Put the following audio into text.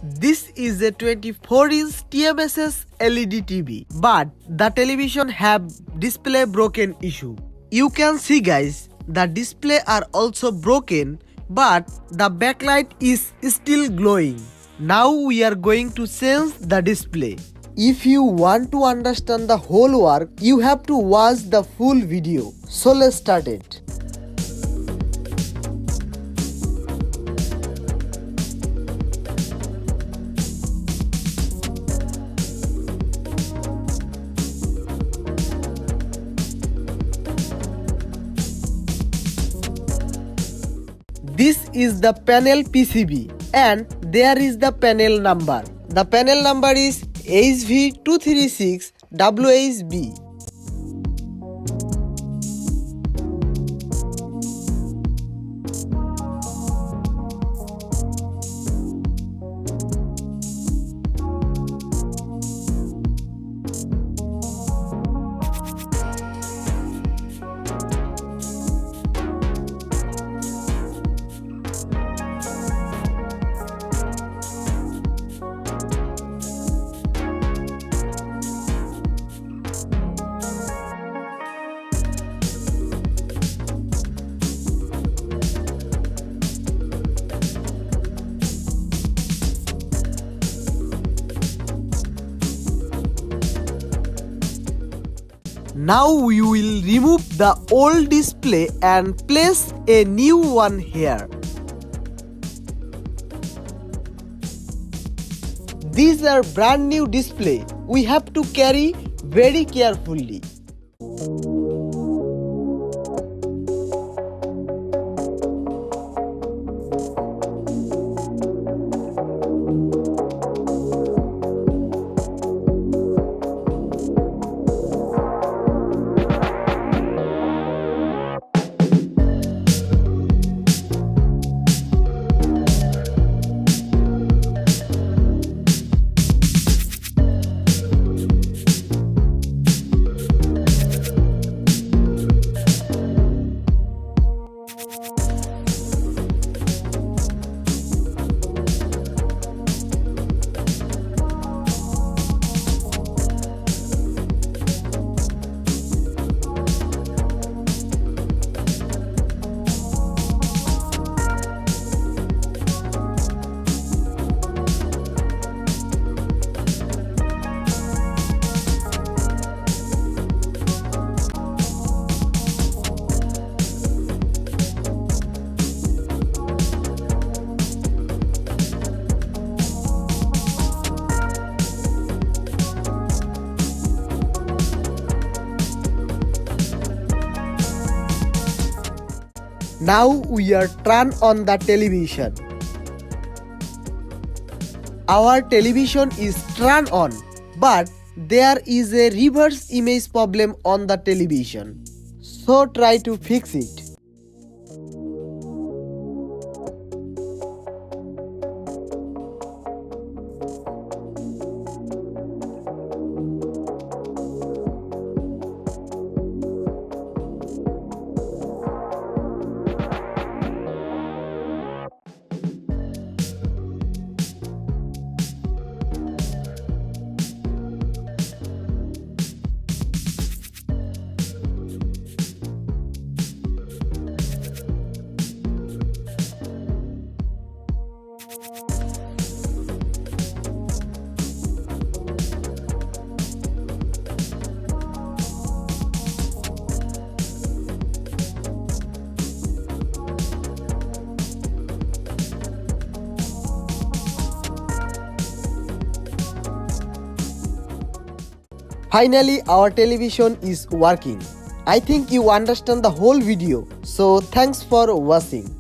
This is a 24-inch TMSS LED TV, but the television have display broken issue. You can see guys, the display are also broken, but the backlight is still glowing. Now we are going to change the display. If you want to understand the whole work, you have to watch the full video. So let's start it. This is the panel PCB and there is the panel number. The panel number is HV236WHB. Now we will remove the old display and place a new one here. These are brand new display. We have to carry very carefully. Now we are turn on the television. Our television is turned on, but there is a reverse image problem on the television. So try to fix it. Finally, our television is working. I think you understand the whole video. So thanks for watching.